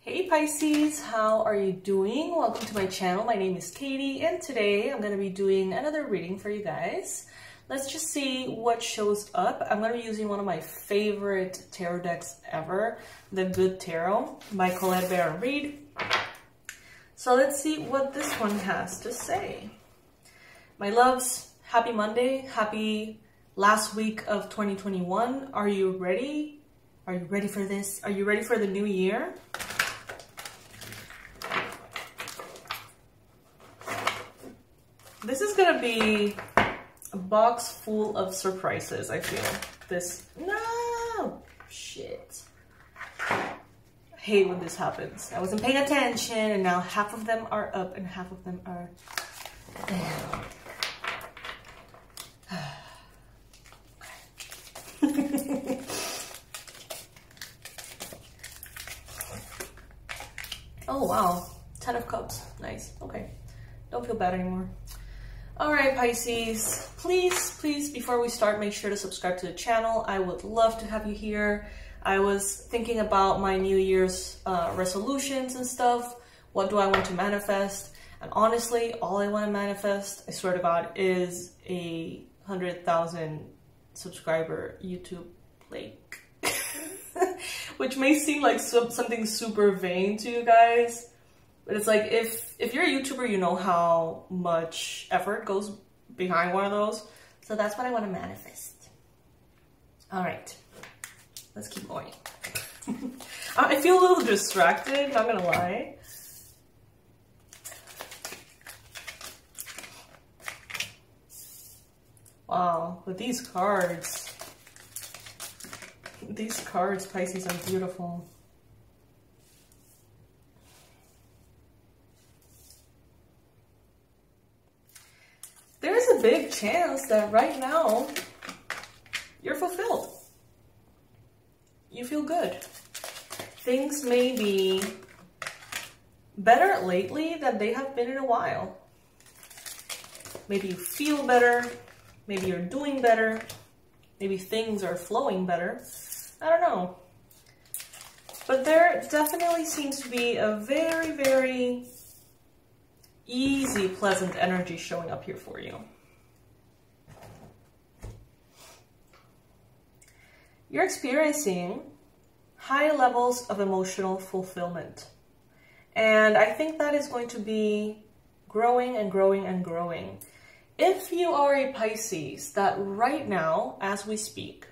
Hey Pisces, how are you doing? Welcome to my channel. My name is Katie and today I'm going to be doing another reading for you guys. Let's just see what shows up. I'm going to be using one of my favorite tarot decks ever, the Good Tarot by 𝗠𝗢𝗘. So let's see what this one has to say. My loves, happy Monday, happy last week of 2021. Are you ready? Are you ready for this? Are you ready for the new year? This is gonna be a box full of surprises, I feel. No! Shit. I hate when this happens. I wasn't paying attention and now half of them are up and half of them are down. Oh wow, 10 of Cups, nice, okay. Don't feel bad anymore. All right, Pisces, please, before we start, make sure to subscribe to the channel. I would love to have you here. I was thinking about my New Year's resolutions and stuff. What do I want to manifest? And honestly, all I want to manifest, I swear to God, is a 100,000 subscriber YouTube like. Which may seem like something super vain to you guys. But it's like, if you're a YouTuber, you know how much effort goes behind one of those. So that's what I want to manifest. All right, let's keep going. I feel a little distracted, not gonna lie. Wow, but these cards, Pisces, are beautiful. There's a big chance that right now you're fulfilled. You feel good. Things may be better lately than they have been in a while. Maybe you feel better. Maybe you're doing better. Maybe things are flowing better. I don't know. But there definitely seems to be a very, very easy, pleasant energy showing up here for you. You're experiencing high levels of emotional fulfillment. And I think that is going to be growing and growing and growing. If you are a Pisces that right now, as we speak,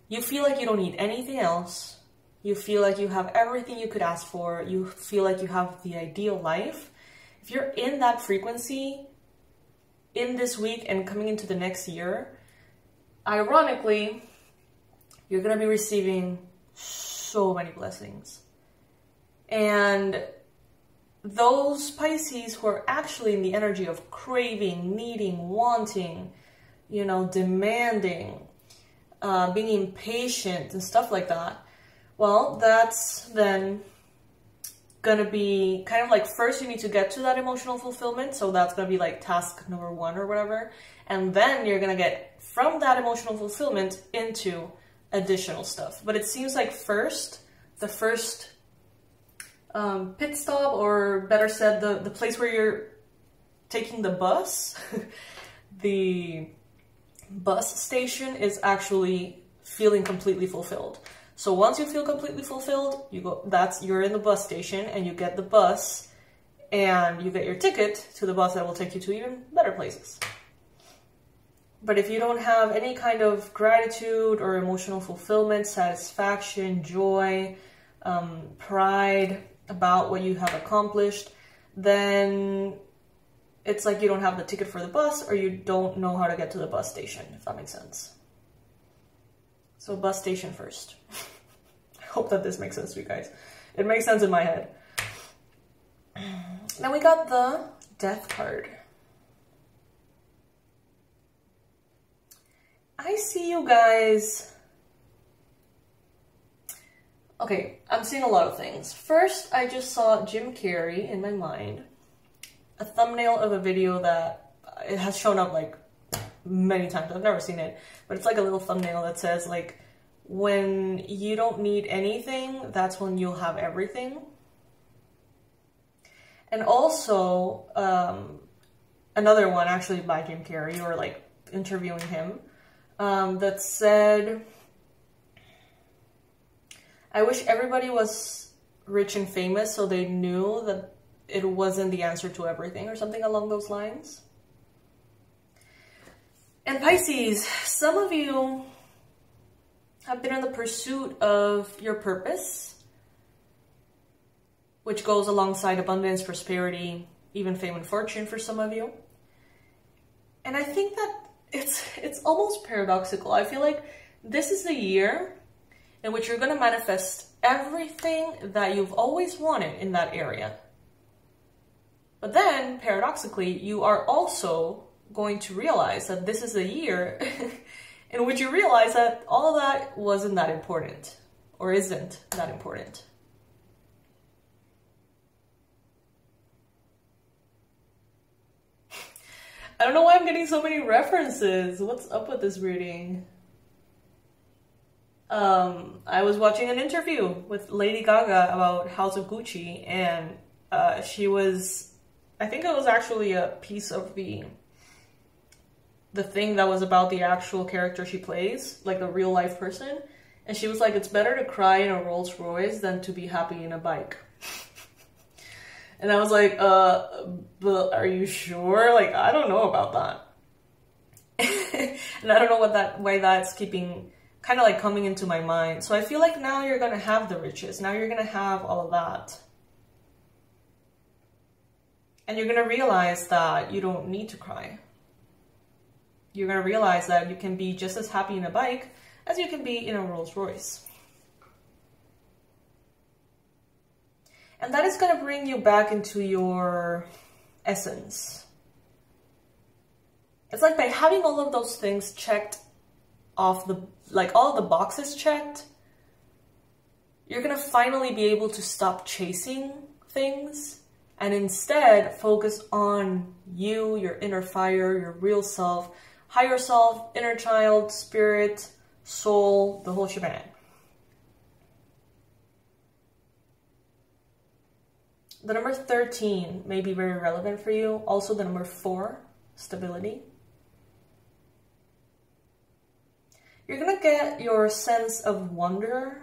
you feel like you don't need anything else, you feel like you have everything you could ask for, you feel like you have the ideal life, if you're in that frequency in this week and coming into the next year, ironically, you're going to be receiving so many blessings. And those Pisces who are actually in the energy of craving, needing, wanting, you know, demanding, being impatient and stuff like that, well, that's then gonna be kind of like, first you need to get to that emotional fulfillment, so that's gonna be like task number 1 or whatever, and then you're gonna get from that emotional fulfillment into additional stuff. But it seems like the first pit stop, or better said, the place where you're taking the bus, the bus station is actually feeling completely fulfilled. So once you feel completely fulfilled, you're in the bus station and you get the bus and you get your ticket to the bus that will take you to even better places. But if you don't have any kind of gratitude or emotional fulfillment, satisfaction, joy, pride about what you have accomplished, then it's like you don't have the ticket for the bus, or you don't know how to get to the bus station, if that makes sense. So bus station first. I hope that this makes sense to you guys. It makes sense in my head. Then we got the Death card. I see you guys. Okay, I'm seeing a lot of things. First, I just saw Jim Carrey in my mind. A thumbnail of a video that it has shown up like many times. I've never seen it, but it's like a little thumbnail that says like, when you don't need anything, that's when you'll have everything. And also, another one actually by Jim Carrey, or like interviewing him, that said, I wish everybody was rich and famous so they knew that it wasn't the answer to everything, or something along those lines. And Pisces, some of you have been in the pursuit of your purpose, which goes alongside abundance, prosperity, even fame and fortune for some of you. And I think that it's almost paradoxical. I feel like this is the year in which you're going to manifest everything that you've always wanted in that area. But then, paradoxically, you are also going to realize that this is the year in which you realize that all of that wasn't that important, or isn't that important. I don't know why I'm getting so many references. What's up with this reading? I was watching an interview with Lady Gaga about House of Gucci, and she was, I think it was actually a piece of the thing that was about the actual character she plays, like a real life person. And she was like, it's better to cry in a Rolls Royce than to be happy in a bike. And I was like, but are you sure? Like, I don't know about that. And I don't know why that's keeping kind of like coming into my mind. So I feel like now you're going to have the riches. Now you're going to have all of that. And you're going to realize that you don't need to cry. You're going to realize that you can be just as happy in a bike as you can be in a Rolls Royce. And that is going to bring you back into your essence. It's like by having all of those things checked off, all the boxes checked, you're going to finally be able to stop chasing things and instead focus on you, your inner fire, your real self, higher self, inner child, spirit, soul, the whole shebang. The number 13 may be very relevant for you. Also the number 4, stability. You're going to get your sense of wonder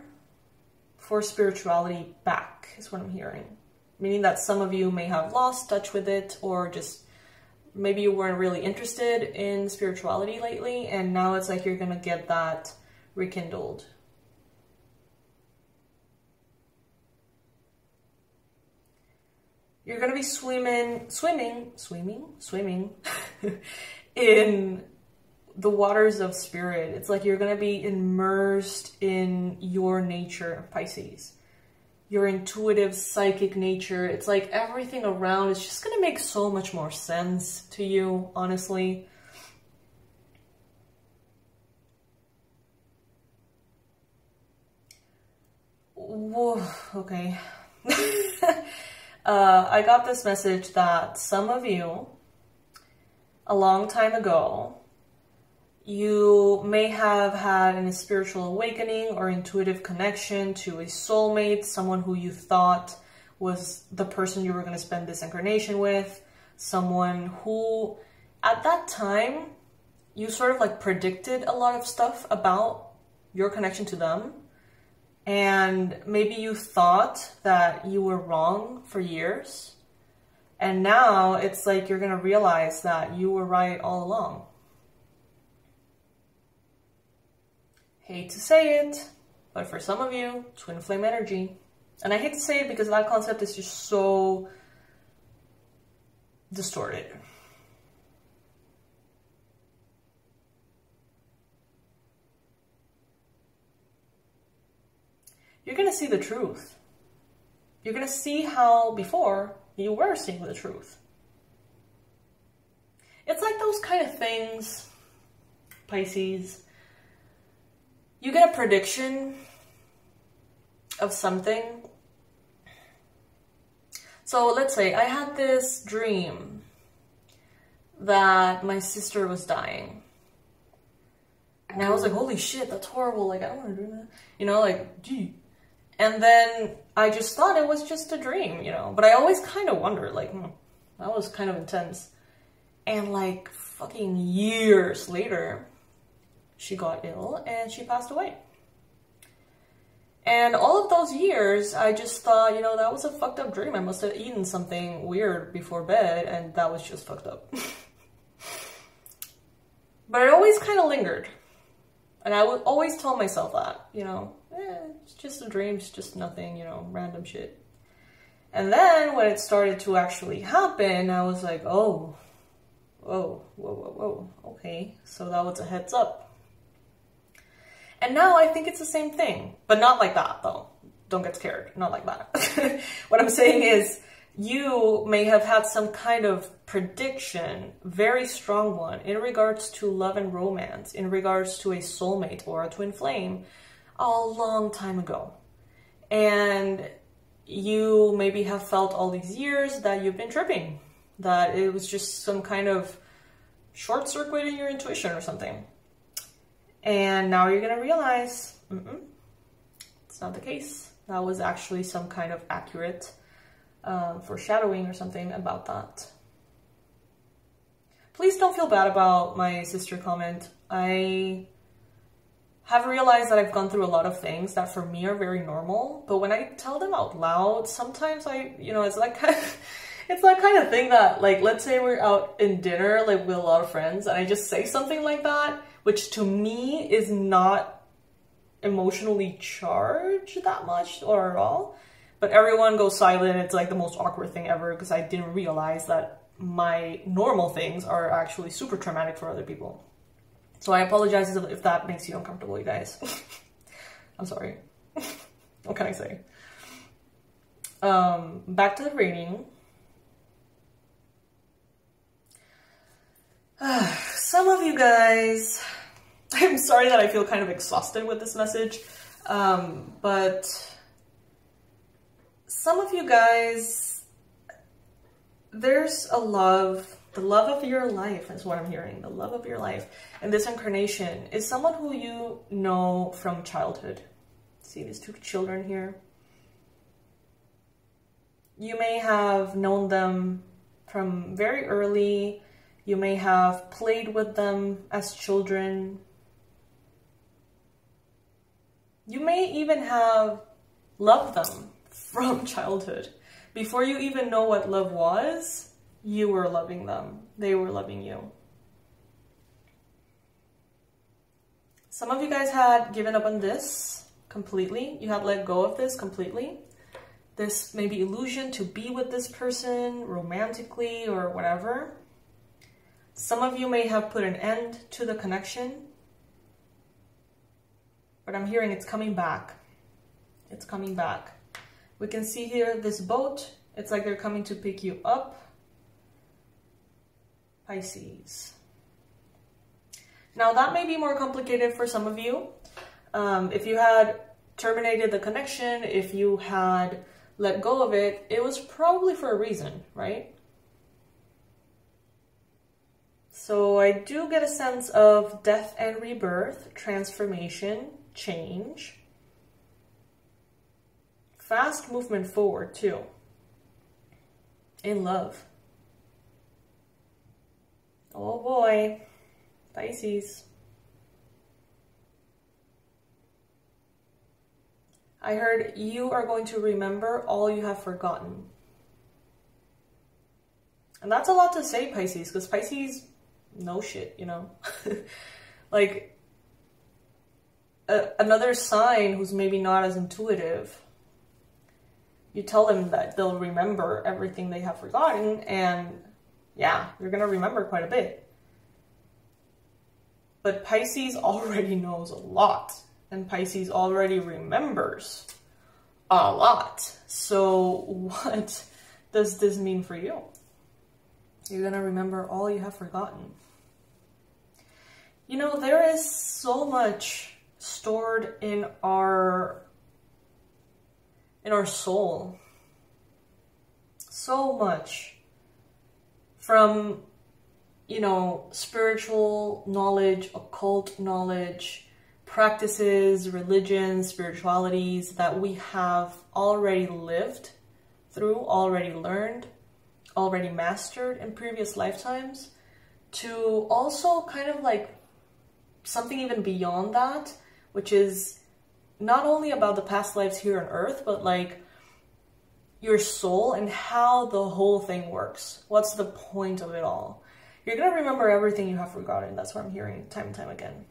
for spirituality back, is what I'm hearing. Meaning that some of you may have lost touch with it, or just maybe you weren't really interested in spirituality lately, and now it's like you're going to get that rekindled. You're going to be swimming in the waters of spirit. It's like you're going to be immersed in your nature, Pisces. Your intuitive, psychic nature. It's like everything around is just going to make so much more sense to you, honestly. Whoa, okay. I got this message that some of you, a long time ago, you may have had a spiritual awakening or intuitive connection to a soulmate, someone who you thought was the person you were going to spend this incarnation with, someone who, at that time, you sort of like predicted a lot of stuff about your connection to them. And maybe you thought that you were wrong for years. And now it's like you're going to realize that you were right all along. Hate to say it, but for some of you, twin flame energy. And I hate to say it because that concept is just so distorted. You're going to see the truth. You're going to see how before you were seeing the truth. It's like those kind of things, Pisces. You get a prediction of something. So let's say I had this dream that my sister was dying. And I was like, holy shit, that's horrible. Like, I don't want to do that. You know, like, gee. And then I just thought it was just a dream, you know. But I always kind of wondered, like, that was kind of intense. And like fucking years later, she got ill and she passed away. And all of those years, I just thought, you know, that was a fucked up dream. I must have eaten something weird before bed and that was just fucked up. But it always kind of lingered. And I would always tell myself that, you know, it's just a dream, it's just nothing, you know, random shit. And then when it started to actually happen, I was like, oh, whoa, okay. So that was a heads up. And now I think it's the same thing, but not like that though. Don't get scared, not like that. What I'm saying is, you may have had some kind of prediction, very strong one, in regards to love and romance, in regards to a soulmate or a twin flame, a long time ago. And you maybe have felt all these years that you've been tripping, that it was just some kind of short circuit in your intuition or something. And now you're gonna realize, it's not the case. That was actually some kind of accurate foreshadowing or something about that. Please don't feel bad about my sister comment. I have realized that I've gone through a lot of things that for me are very normal, but when I tell them out loud, sometimes it's like it's that kind of thing that, like, let's say we're out in dinner, like with a lot of friends, and I just say something like that, which to me is not emotionally charged that much or at all. But everyone goes silent. It's like the most awkward thing ever because I didn't realize that my normal things are actually super traumatic for other people. So I apologize if that makes you uncomfortable, you guys. I'm sorry. What can I say? Back to the reading. Some of you guys, I'm sorry that I feel kind of exhausted with this message, but some of you guys, there's a love, the love of your life is what I'm hearing, the love of your life. And this incarnation is someone who you know from childhood. See these two children here? You may have known them from very early. You may have played with them as children. You may even have loved them from childhood. Before you even know what love was, you were loving them. They were loving you. Some of you guys had given up on this completely. You had let go of this completely. This maybe illusion to be with this person romantically or whatever. Some of you may have put an end to the connection. But I'm hearing it's coming back. It's coming back. We can see here this boat. It's like they're coming to pick you up. Pisces. Now that may be more complicated for some of you. If you had terminated the connection, if you had let go of it, it was probably for a reason, right? So I do get a sense of death and rebirth, transformation, change. Fast movement forward too. In love. Oh boy. Pisces. I heard you are going to remember all you have forgotten. And that's a lot to say, Pisces, because Pisces know shit, you know? Like, another sign who's maybe not as intuitive, you tell them that they'll remember everything they have forgotten, and yeah, you're gonna remember quite a bit. But Pisces already knows a lot, and Pisces already remembers a lot. So what does this mean for you? You're gonna remember all you have forgotten. You know, there is so much stored in our soul. So much. From you know, spiritual knowledge, occult knowledge, practices, religions, spiritualities that we have already lived through, already learned, already mastered in previous lifetimes, to also kind of like something even beyond that, which is not only about the past lives here on Earth, but like your soul and how the whole thing works. What's the point of it all? You're gonna remember everything you have forgotten. That's what I'm hearing time and time again.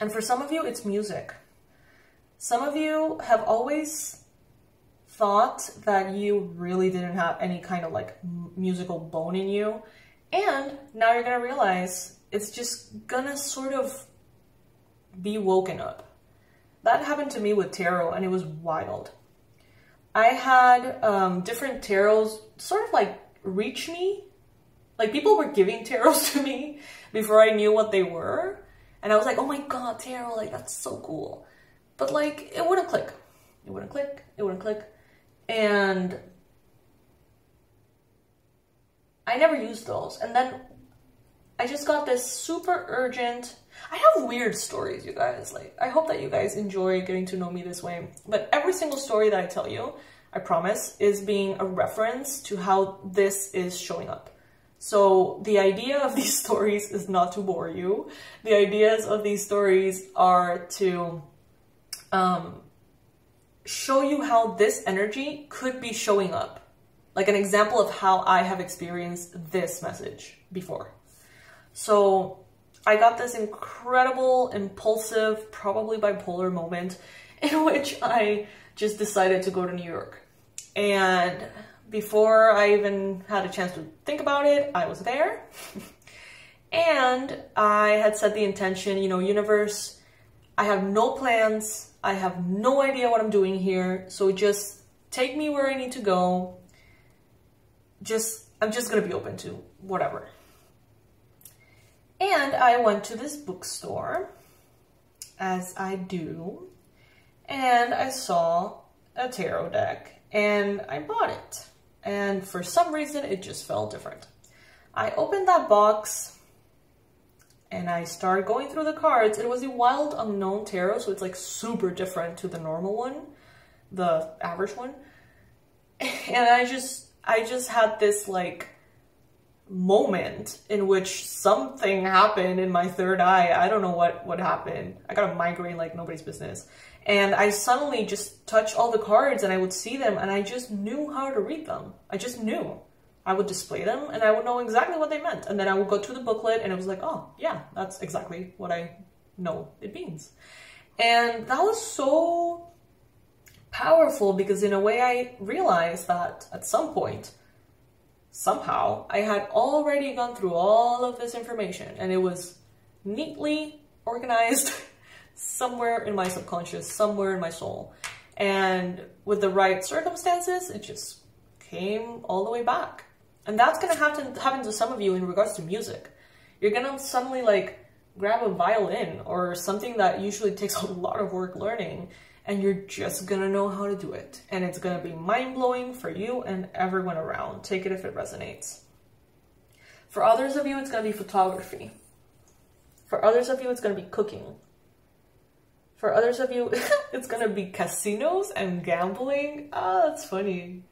And for some of you, it's music. Some of you have always thought that you really didn't have any kind of like musical bone in you. And now you're gonna realize it's just gonna sort of be woken up. That happened to me with tarot, and it was wild. I had different tarots sort of like reach me. Like people were giving tarots to me before I knew what they were. And I was like, oh my God, tarot, like that's so cool. But like, it wouldn't click. It wouldn't click, it wouldn't click. And I never used those. And then I just got this super urgent, I have weird stories, you guys. Like, I hope that you guys enjoy getting to know me this way. But every single story that I tell you, I promise, is being a reference to how this is showing up. So the idea of these stories is not to bore you. The ideas of these stories are to show you how this energy could be showing up. Like an example of how I have experienced this message before. So I got this incredible, impulsive, probably bipolar moment in which I just decided to go to New York. And before I even had a chance to think about it, I was there. And I had set the intention, you know, universe, I have no plans. I have no idea what I'm doing here. So just take me where I need to go. I'm just gonna be open to whatever. And I went to this bookstore, as I do, and I saw a tarot deck and I bought it. And for some reason, it just felt different. I opened that box and I started going through the cards. It was a Wild Unknown Tarot, so it's like super different to the normal one, the average one. And I just had this like moment in which something happened in my third eye. I don't know what happened. I got a migraine like nobody's business. And I suddenly just touched all the cards and I would see them and I just knew how to read them. I just knew. I would display them and I would know exactly what they meant. And then I would go to the booklet and it was like, oh yeah, that's exactly what I know it means. And that was so powerful because in a way I realized that at some point, somehow, I had already gone through all of this information and it was neatly organized somewhere in my subconscious, somewhere in my soul. And with the right circumstances, it just came all the way back. And that's gonna happen to some of you in regards to music. You're gonna suddenly like grab a violin or something that usually takes a lot of work learning, and you're just gonna know how to do it. And it's gonna be mind-blowing for you and everyone around. Take it if it resonates. For others of you, it's gonna be photography. For others of you, it's gonna be cooking. For others of you, it's gonna be casinos and gambling. Ah, that's funny.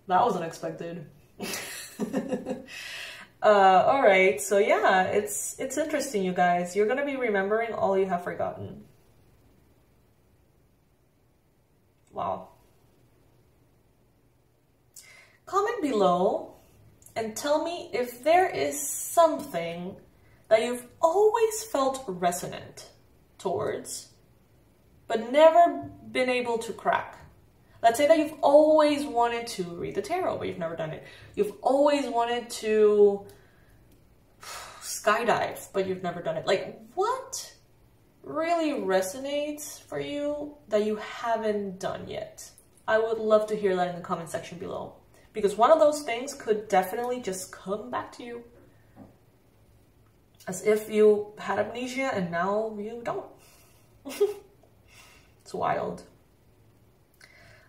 That was unexpected. All right, so yeah, it's interesting, you guys. You're gonna be remembering all you have forgotten. Wow. Comment below and tell me if there is something that you've always felt resonant towards, but never been able to crack. Let's say that you've always wanted to read the tarot, but you've never done it. You've always wanted to skydive, but you've never done it. Like, what really resonates for you that you haven't done yet? I would love to hear that in the comment section below, because one of those things could definitely just come back to you as if you had amnesia and now you don't. It's wild.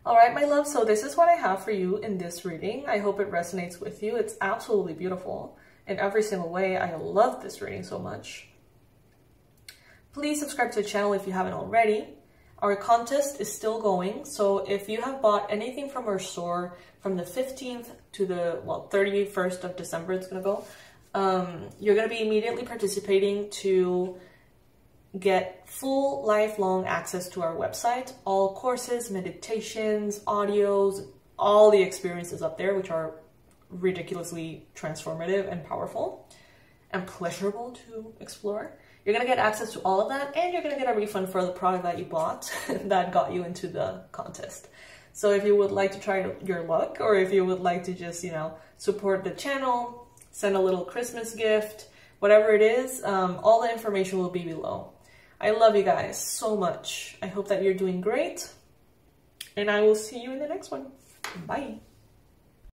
All right, my love, so this is what I have for you in this reading. I hope it resonates with you. It's absolutely beautiful. in every single way. I love this reading so much. Please subscribe to the channel if you haven't already. Our contest is still going, so if you have bought anything from our store from the 15th to the 31st of December, it's gonna go, you're gonna be immediately participating to get full lifelong access to our website, all courses, meditations, audios, all the experiences up there, which are ridiculously transformative and powerful and pleasurable to explore. You're gonna get access to all of that, and you're gonna get a refund for the product that you bought that got you into the contest. So if you would like to try your luck, or if you would like to just, you know, support the channel, send a little Christmas gift, whatever it is, all the information will be below. I love you guys so much. I hope that you're doing great, and I will see you in the next one. Bye.